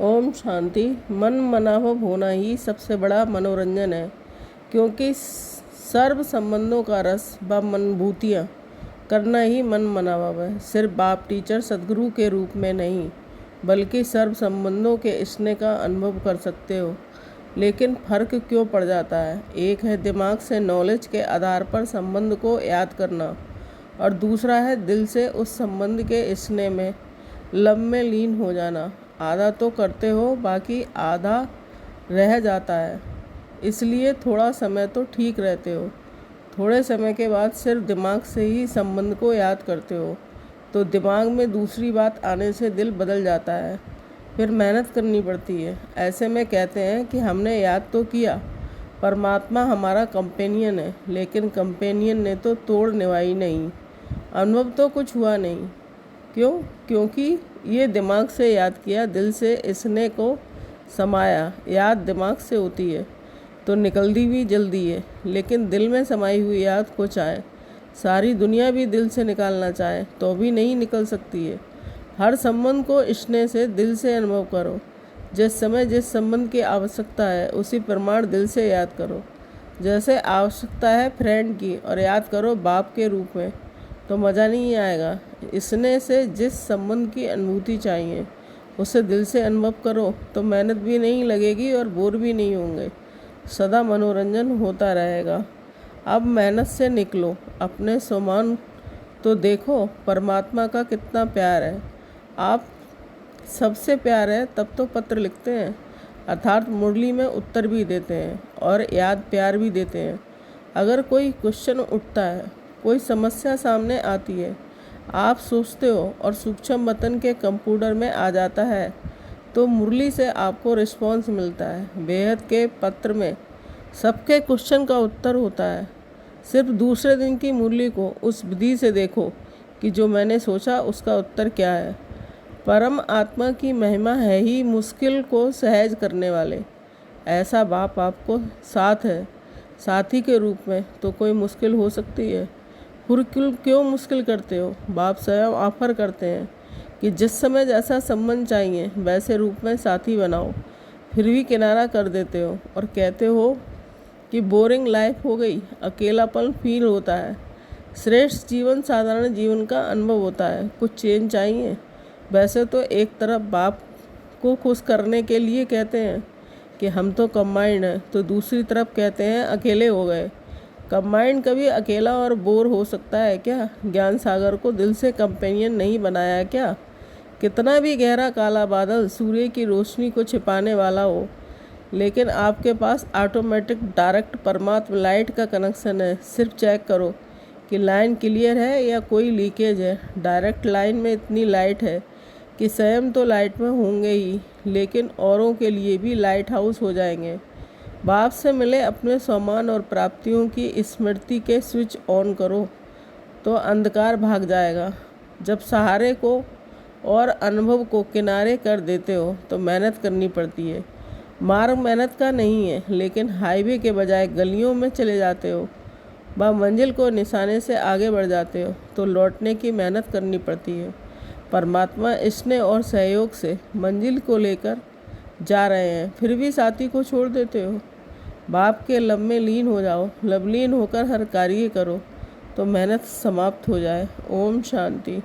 ओम शांति। मन मनाभव होना ही सबसे बड़ा मनोरंजन है, क्योंकि सर्व संबंधों का रस व अनुभूतियाँ करना ही मन मनाभव है। सिर्फ बाप टीचर सदगुरु के रूप में नहीं, बल्कि सर्व संबंधों के स्नेह का अनुभव कर सकते हो। लेकिन फ़र्क क्यों पड़ जाता है? एक है दिमाग से नॉलेज के आधार पर संबंध को याद करना, और दूसरा है दिल से उस संबंध के स्नेह में लब में लीन हो जाना। आधा तो करते हो, बाकी आधा रह जाता है। इसलिए थोड़ा समय तो ठीक रहते हो, थोड़े समय के बाद सिर्फ दिमाग से ही संबंध को याद करते हो, तो दिमाग में दूसरी बात आने से दिल बदल जाता है। फिर मेहनत करनी पड़ती है। ऐसे में कहते हैं कि हमने याद तो किया, परमात्मा हमारा कंपेनियन है, लेकिन कंपेनियन ने तो तोड़ निभाई नहीं, अनुभव तो कुछ हुआ नहीं। क्यों? क्योंकि ये दिमाग से याद किया, दिल से स्नेह को समाया। याद दिमाग से होती है तो निकलती भी जल्दी है, लेकिन दिल में समाई हुई याद को चाहे सारी दुनिया भी दिल से निकालना चाहे तो भी नहीं निकल सकती है। हर संबंध को स्नेह से, दिल से अनुभव करो। जिस समय जिस संबंध की आवश्यकता है, उसी प्रमाण दिल से याद करो। जैसे आवश्यकता है फ्रेंड की और याद करो बाप के रूप में, तो मज़ा नहीं आएगा। स्नेह से जिस संबंध की अनुभूति चाहिए, उसे दिल से अनुभव करो, तो मेहनत भी नहीं लगेगी और बोर भी नहीं होंगे। सदा मनोरंजन होता रहेगा। अब मेहनत से निकलो, अपने समान तो देखो परमात्मा का कितना प्यार है। आप सबसे प्यार है तब तो पत्र लिखते हैं, अर्थात मुरली में उत्तर भी देते हैं और याद प्यार भी देते हैं। अगर कोई क्वेश्चन उठता है, कोई समस्या सामने आती है, आप सोचते हो और सूक्ष्म वतन के कंप्यूटर में आ जाता है, तो मुरली से आपको रिस्पॉन्स मिलता है। बेहद के पत्र में सबके क्वेश्चन का उत्तर होता है। सिर्फ दूसरे दिन की मुरली को उस विधि से देखो कि जो मैंने सोचा उसका उत्तर क्या है। परम आत्मा की महिमा है ही मुश्किल को सहज करने वाले। ऐसा बाप आपको साथ है, साथी के रूप में, तो कोई मुश्किल हो सकती है? क्यों मुश्किल करते हो? बाप स्वयं ऑफर करते हैं कि जिस समय जैसा संबंध चाहिए वैसे रूप में साथी बनाओ। फिर भी किनारा कर देते हो और कहते हो कि बोरिंग लाइफ हो गई, अकेलापन फील होता है। श्रेष्ठ जीवन साधारण जीवन का अनुभव होता है, कुछ चेंज चाहिए। वैसे तो एक तरफ बाप को खुश करने के लिए कहते हैं कि हम तो कंबाइंड हैं, तो दूसरी तरफ कहते हैं अकेले हो गए। कंबाइंड कभी अकेला और बोर हो सकता है क्या? ज्ञान सागर को दिल से कंपेनियन नहीं बनाया क्या? कितना भी गहरा काला बादल सूर्य की रोशनी को छिपाने वाला हो, लेकिन आपके पास ऑटोमेटिक डायरेक्ट परमात्मा लाइट का कनेक्शन है। सिर्फ चेक करो कि लाइन क्लियर है या कोई लीकेज है। डायरेक्ट लाइन में इतनी लाइट है कि स्वयं तो लाइट में होंगे ही, लेकिन औरों के लिए भी लाइट हाउस हो जाएंगे। बाप से मिले अपने सम्मान और प्राप्तियों की स्मृति के स्विच ऑन करो, तो अंधकार भाग जाएगा। जब सहारे को और अनुभव को किनारे कर देते हो, तो मेहनत करनी पड़ती है। मार्ग मेहनत का नहीं है, लेकिन हाईवे के बजाय गलियों में चले जाते हो, व मंजिल को निशाने से आगे बढ़ जाते हो, तो लौटने की मेहनत करनी पड़ती है। परमात्मा स्नेह और सहयोग से मंजिल को लेकर जा रहे हैं, फिर भी साथी को छोड़ देते हो। बाप के लब में लीन हो जाओ, लवलीन होकर हर कार्य करो, तो मेहनत समाप्त हो जाए। ओम शांति।